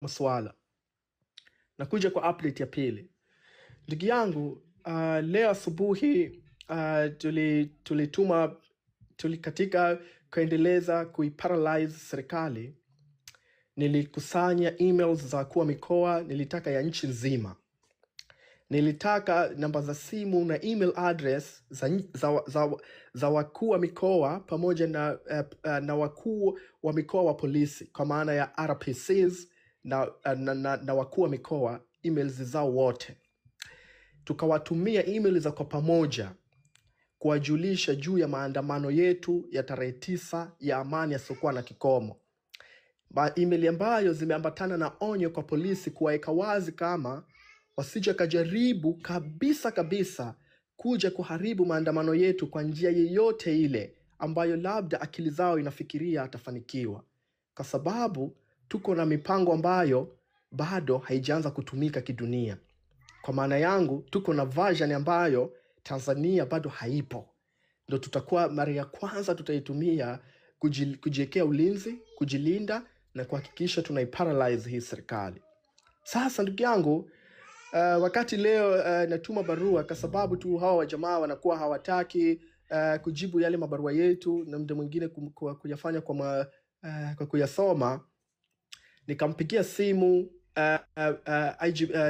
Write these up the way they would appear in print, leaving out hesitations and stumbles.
masuala. Nakuja kwa update ya pili. Ndugu yangu, leo asubuhi tulituma katika kuendeleza kuiparalyze serikali. Nilikusanya emails za wakuu wa mikoa, nilitaka ya nchi nzima. Nilitaka namba za simu na email address za wakuu wa mikoa pamoja na wakuu wa mikoa wa polisi, kwa maana ya RPCs na wakuu wa mikoa, emails zao wote. Tukawatumia email za kwa pamoja kuwajulisha juu ya maandamano yetu ya tarehe 9 ya amani yasiokuwa na kikomo. Email ambayo zimeambatana na onyo kwa polisi kuwaeka wazi kama wasije kajaribu kabisa kuja kuharibu maandamano yetu kwa njia yeyote ile ambayo labda akili zao inafikiria atafanikiwa, kwa sababu tuko na mipango ambayo bado haijaanza kutumika kidunia. Kwa maana yangu, tuko na version ambayo Tanzania bado haipo. Ndio tutakuwa mara ya kwanza tutaitumia kujiwekea ulinzi, kujilinda na kuhakikisha tunaiparalyze hii serikali. Sasa ndugu yangu, wakati leo natuma barua kwa sababu tu hawa wajamaa wanakuwa hawataki kujibu yale mabarua yetu na muda mwingine kuyafanya kwa kuyasoma, nikampigia simu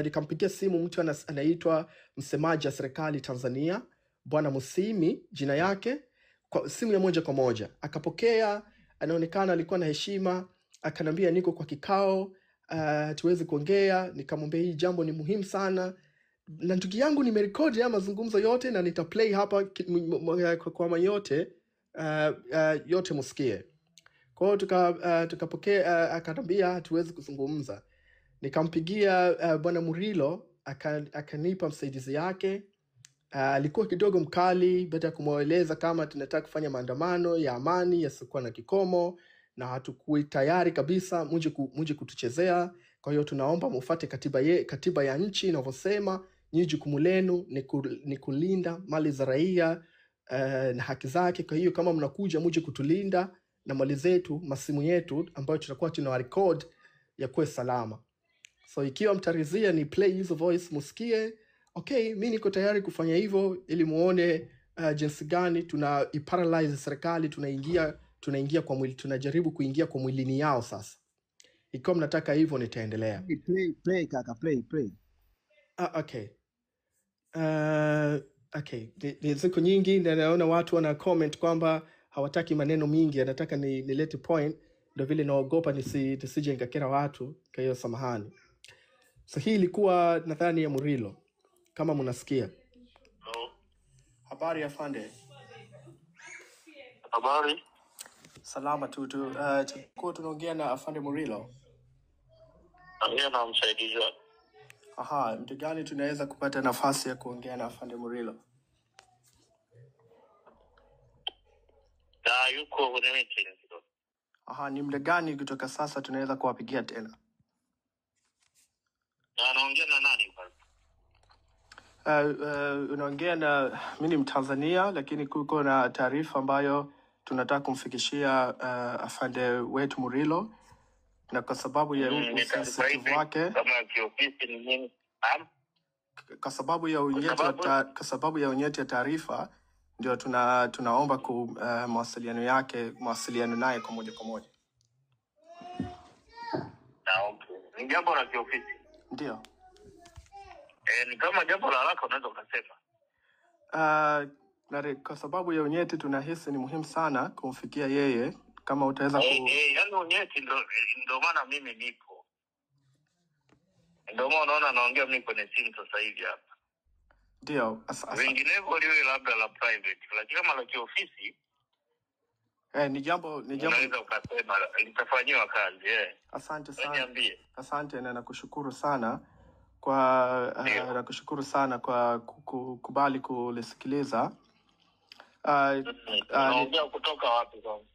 nikampigia simu mtu anaitwa msemaji wa serikali Tanzania, Bwana Musimi jina yake, kwa simu ya moja kwa moja. Akapokea, anaonekana alikuwa na heshima, akanambia niko kwa kikao, tuwezi kuongea. Nikamwambia hii jambo ni muhimu sana, na ndugu yangu nimerekodi ya mazungumzo yote na nitaplay hapa kwa yote yote musikie. Kwa hiyo tukapokea, akanambia tuwezi kuzungumza. Nikampigia Bwana Murilo, akanipa msaidizi yake. Alikuwa kidogo mkali baada ya kumweleza kama tunataka kufanya maandamano ya amani yasiokuwa na kikomo na hatukui tayari kabisa muje kutuchezea. Kwa hiyo tunaomba mufuate katiba ya nchi inavyosema nyinyi jukumu lenu ni kulinda mali za raia na haki zake. Kwa hiyo kama mnakuja muje kutulinda na mali zetu, masimu yetu ambayo tutakuwa tunawarecord yakuwe salama. So ikiwa mtarizia ni play hizo voice musikie, okay, mimi niko tayari kufanya hivyo ili muone jinsi gani tunaiparalyze serikali, tunaingia kwa mwili, tunajaribu kuingia kwa mwilini yao sasa. Ikiwa mnataka hivyo nitaendelea. Play kaka, play. Okay. Okay, ni siku nyingi na naona watu wana comment kwamba hawataki maneno mingi, anataka nilete point, ndio vile naogopa nisije nikakera watu, kwa hiyo samahani. So hii ilikuwa nadhani ya Murilo, kama mnasikia. Hello. Habari afande. Habari. Salama tu. Tulikuwa tunaongea na afande Murilo. Ongea na msaidizi wako. Aha, mtu gani tunaweza kupata nafasi ya kuongea na afande Murilo? Yuko kwenye meeting kidogo. Aha, ni muda gani kutoka sasa tunaweza kuwapigia tena? Na anaongea na nani kwanza? Unaongea na mimi, ni Mtanzania, lakini kuko na taarifa ambayo tunataka kumfikishia afande wetu Murilo, na kwa sababu ya usensitive wake, kama kiofisi ni nini? kwa sababu ya unyeti ya taarifa, ndio tunaomba mawasiliano naye kwa moja kwa moja. Na okay. Ni jambo la kiofisi. Ndio. Ni kama jambo la haraka unaweza ukasema. Kwa sababu ya unyeti tunahisi ni muhimu sana kumfikia yeye, kama utaweza yaani unyeti ndio maana mimi nipo. Ndio maana unaona naongea mimi kwenye simu sasa hivi hapa. Ndio. Vinginevyo liwe labda la private, lakini kama la kiofisi ni jambo unaweza ukasema litafanywa kazi. Asante sana. Niambie. Asante na nakushukuru sana kwa kukubali kulisikiliza. Unaongea kutoka wapi kwanza?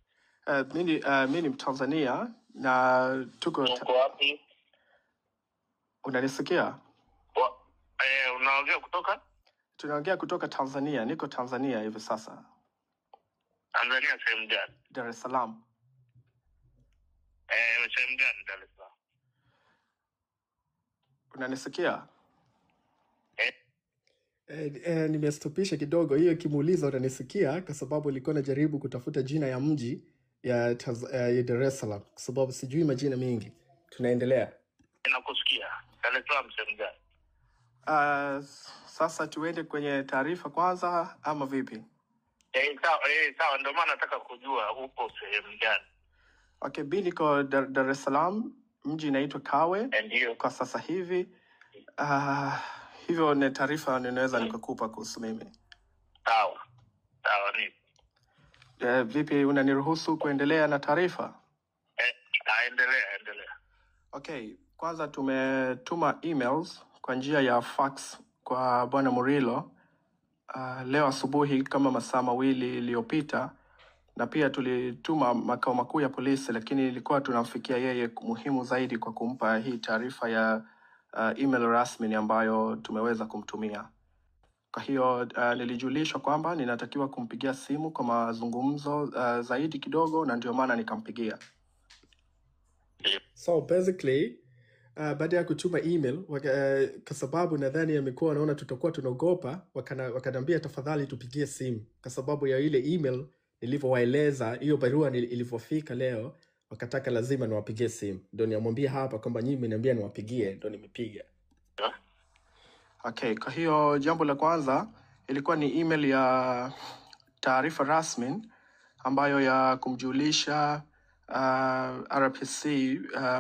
Mimi ni Mtanzania na tuko wapi? Unanisikia? Unaongea kutoka? Tunaongea kutoka Tanzania. Niko Tanzania hivi sasa. Tanzania sehemu gani? Dar es Salaam. Sehemu gani Dar es Salaam? Unanisikia? Eh, Nimestopisha kidogo hiyo kimuuliza unanisikia, kwa sababu nilikuwa najaribu kutafuta jina ya mji ya Dar es Salaam, kwa sababu sijui majina mengi. Tunaendelea. nakusikia. Dar es Salaam sehemu gani? Sasa tuende kwenye taarifa kwanza ama vipi? Sawa, ndio maana nataka kujua upo sehemu gani. Okay, mimi niko Dar es Salaam, mji inaitwa Kawe Ndio. kwa sasa hivi. Hivyo ni taarifa ninaweza nikakupa kuhusu mimi. Sawa ni. Vipi, unaniruhusu kuendelea na taarifa? Endelea. Okay, kwanza tumetuma emails kwa njia ya fax kwa Bwana Murilo leo asubuhi kama masaa mawili iliyopita, na pia tulituma makao makuu ya polisi, lakini ilikuwa tunamfikia yeye muhimu zaidi kwa kumpa hii taarifa ya email rasmi ambayo tumeweza kumtumia. Kwa hiyo nilijulishwa kwamba ninatakiwa kumpigia simu kwa mazungumzo zaidi kidogo, na ndio maana nikampigia. So basically baada ya kutuma email kwa sababu nadhani amekuwa anaona tutakuwa tunaogopa, wakaniambia tafadhali tupigie simu, kwa sababu ya ile email nilivyowaeleza hiyo barua ilivyofika leo, wakataka lazima niwapigie simu. Ndio niamwambia hapa kwamba nyinyi mmeniambia niwapigie, ndio nimepiga. Okay, kwa hiyo jambo la kwanza ilikuwa ni email ya taarifa rasmi ambayo ya kumjulisha RPC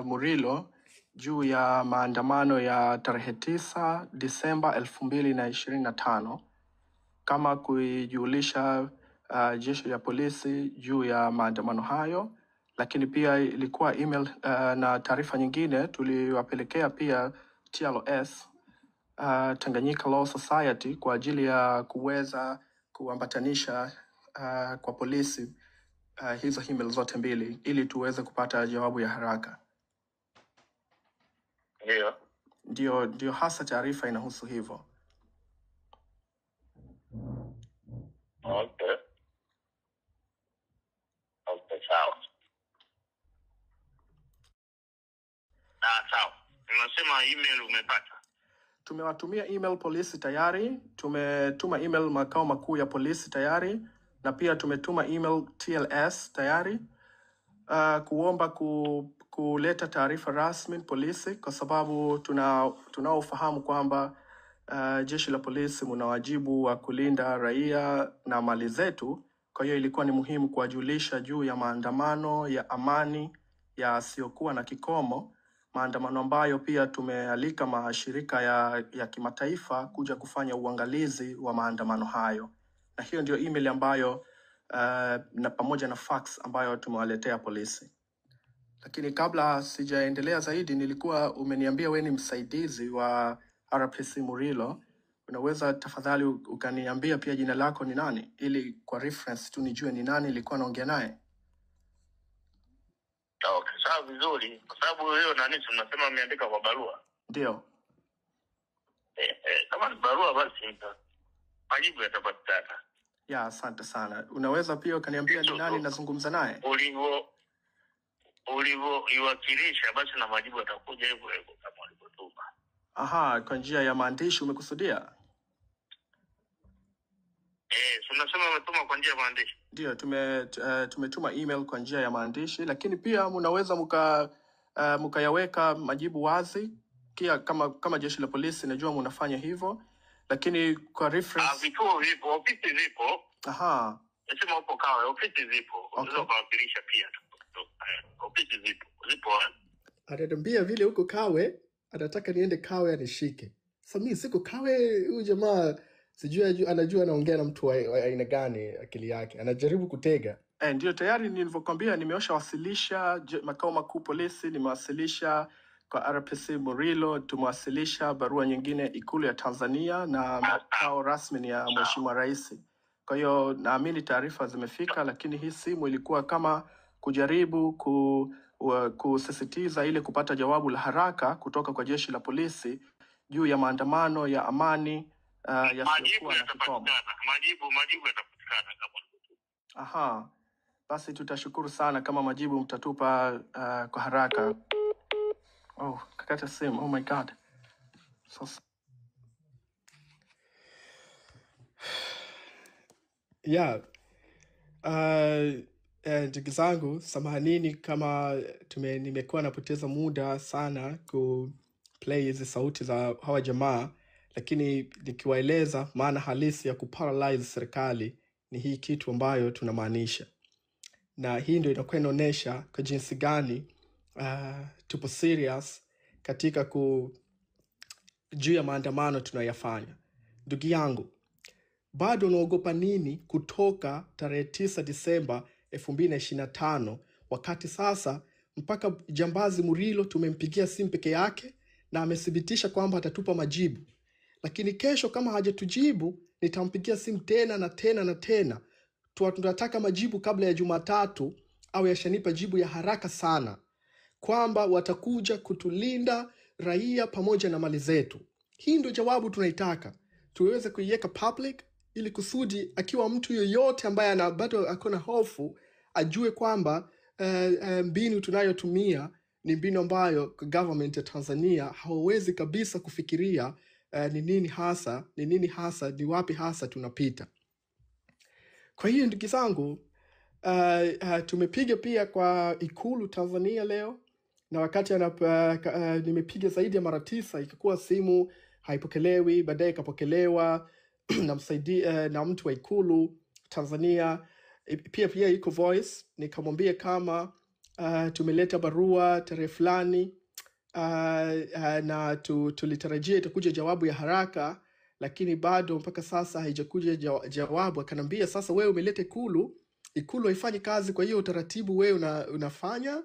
Murilo juu ya maandamano ya tarehe 9 Disemba 2025, kama kuijulisha jeshi la polisi juu ya maandamano hayo. Lakini pia ilikuwa email na taarifa nyingine tuliwapelekea pia TLS, Tanganyika Law Society, kwa ajili ya kuweza kuambatanisha kwa polisi hizo email zote mbili ili tuweze kupata jawabu ya haraka. Ndio hasa taarifa inahusu hivyo. Okay, sawa. Sawa. Unasema email umepata? Tumewatumia email polisi tayari, tumetuma email makao makuu ya polisi tayari, na pia tumetuma email TLS tayari kuomba kuleta taarifa rasmi polisi, kwa sababu tunaofahamu kwamba jeshi la polisi mna wajibu wa kulinda raia na mali zetu. Kwa hiyo ilikuwa ni muhimu kuwajulisha juu ya maandamano ya amani yasiyokuwa na kikomo, maandamano ambayo pia tumealika mashirika ya kimataifa kuja kufanya uangalizi wa maandamano hayo. Na hiyo ndio email ambayo na pamoja na fax ambayo tumewaletea polisi. Lakini kabla sijaendelea zaidi, nilikuwa umeniambia wewe ni msaidizi wa RPC Murilo. Unaweza tafadhali ukaniambia pia jina lako ni nani, ili kwa reference tu nijue ni nani nilikuwa naongea naye? Okay, sawa, vizuri. Kwa sababu hiyo nani tunasema ameandika kwa barua. Ndio. Kama ni barua basi majibu yatapatikana. Ya, asante sana. Unaweza pia ukaniambia ni nani nazungumza naye? Ulivyoiwakilisha basi na majibu yatakuja hivyo kama ulivyotuma. Aha, kwa njia ya maandishi umekusudia? Tunasema umetuma kwa njia ya maandishi. Ndio, tumetuma email kwa njia ya maandishi, lakini pia mnaweza mkayaweka majibu wazi kia kama jeshi la polisi. Najua mnafanya hivyo, lakini kwa reference vituo vipo, ofisi zipo. Aha. Nasema upo Kawe, ofisi zipo. Unaweza kuwakilisha pia. Ofisi zipo. Ananiambia vile huko Kawe, anataka niende Kawe anishike. Sasa mimi siko Kawe. Huyu jamaa sijui anajua anaongea na mtu wa aina gani, akili yake anajaribu kutega. Ndio, tayari nilivyokuambia nimeshawasilisha makao makuu polisi, nimewasilisha kwa RPC Murilo, tumewasilisha barua nyingine Ikulu ya Tanzania na makao rasmi ya Mheshimiwa Rais. Kwa hiyo naamini taarifa zimefika, lakini hii simu ilikuwa kama kujaribu kusisitiza ile kupata jawabu la haraka kutoka kwa jeshi la polisi juu ya maandamano ya amani yasiyokuwa na kikomo. Majibu yatapatikana kama. Aha. Basi tutashukuru sana kama majibu mtatupa kwa haraka. Oh, kakata simu. Oh my God. Sasa Yeah. Ndugu zangu, samahanini kama nimekuwa napoteza muda sana ku play hizi sauti za hawa jamaa, lakini nikiwaeleza maana halisi ya kuparalyze serikali ni hii kitu ambayo tunamaanisha, na hii ndio inakuwa inaonyesha kwa jinsi gani tupo serious katika juu ya maandamano tunayafanya. Ndugu yangu, bado unaogopa nini kutoka tarehe 9 Disemba 2025 wakati sasa mpaka jambazi Murilo tumempigia simu peke yake na amethibitisha kwamba atatupa majibu, lakini kesho kama hajatujibu nitampigia simu tena na tena na tena. Tunataka majibu kabla ya Jumatatu au yashanipa jibu ya haraka sana kwamba watakuja kutulinda raia pamoja na mali zetu. Hii ndio jawabu tunaitaka tuweze kuiweka public, ili kusudi akiwa mtu yoyote ambaye bado akona hofu ajue kwamba mbinu tunayotumia ni mbinu ambayo government ya Tanzania hawawezi kabisa kufikiria ni nini hasa, ni wapi hasa tunapita. Kwa hiyo ndugu zangu, tumepiga pia kwa Ikulu Tanzania leo, na wakati nimepiga zaidi ya mara 9 ikakuwa simu haipokelewi, baadaye ikapokelewa na mtu wa Ikulu Tanzania. Pia iko voice, nikamwambia kama tumeleta barua tarehe fulani na tulitarajia itakuja jawabu ya haraka, lakini bado mpaka sasa haijakuja jawabu. Akanambia sasa wewe umeleta Ikulu haifanyi kazi, kwa hiyo utaratibu wewe unafanya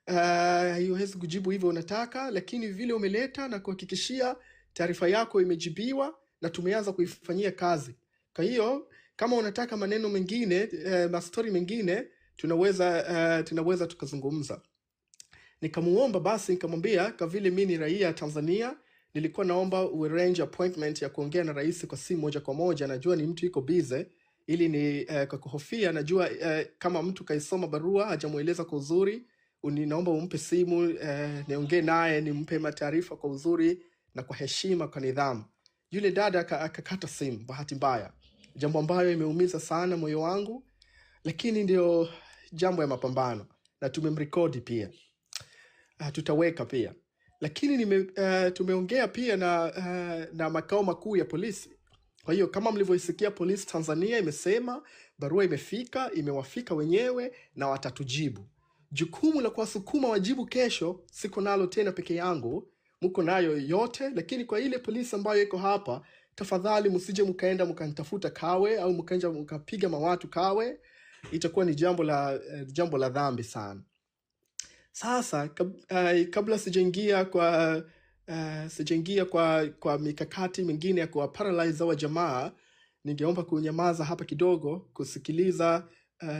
haiwezi kujibu hivyo unataka, lakini vile umeleta na kuhakikishia taarifa yako imejibiwa na tumeanza kuifanyia kazi. Kwa hiyo kama unataka maneno mengine, mastori mengine, tunaweza tukazungumza. Nikamuomba basi, nikamwambia kwa vile mimi ni raia Tanzania, nilikuwa naomba uarrange appointment ya kuongea na rais kwa simu moja kwa moja. Najua ni mtu yuko busy, ili ni kwa kuhofia, najua kama mtu kaisoma barua hajamueleza kwa uzuri, naomba umpe simu niongee naye, nimpe mataarifa kwa uzuri na kwa heshima, kwa nidhamu. Yule dada akakata simu bahati mbaya, jambo ambayo imeumiza sana moyo wangu, lakini ndio jambo ya mapambano, na tumemrekodi pia, tutaweka pia. Lakini tumeongea pia na makao makuu ya polisi. Kwa hiyo kama mlivyoisikia, polisi Tanzania imesema barua imewafika wenyewe na watatujibu. Jukumu la kuwasukuma wajibu kesho siko nalo tena peke yangu, mko nayo yote, lakini kwa ile polisi ambayo iko hapa, tafadhali msije mkaenda mkanitafuta Kawe au mkaenda mkapiga mawatu Kawe, itakuwa ni jambo la dhambi sana. Sasa kabla sijaingia kwa mikakati mingine ya kuwa paralyze wa jamaa, ningeomba kunyamaza hapa kidogo kusikiliza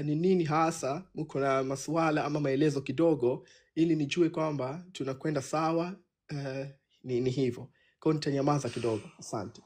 ni nini hasa mko na masuala ama maelezo kidogo, ili nijue kwamba tunakwenda sawa. Ni hivyo. Kwa nitanyamaza kidogo. Asante.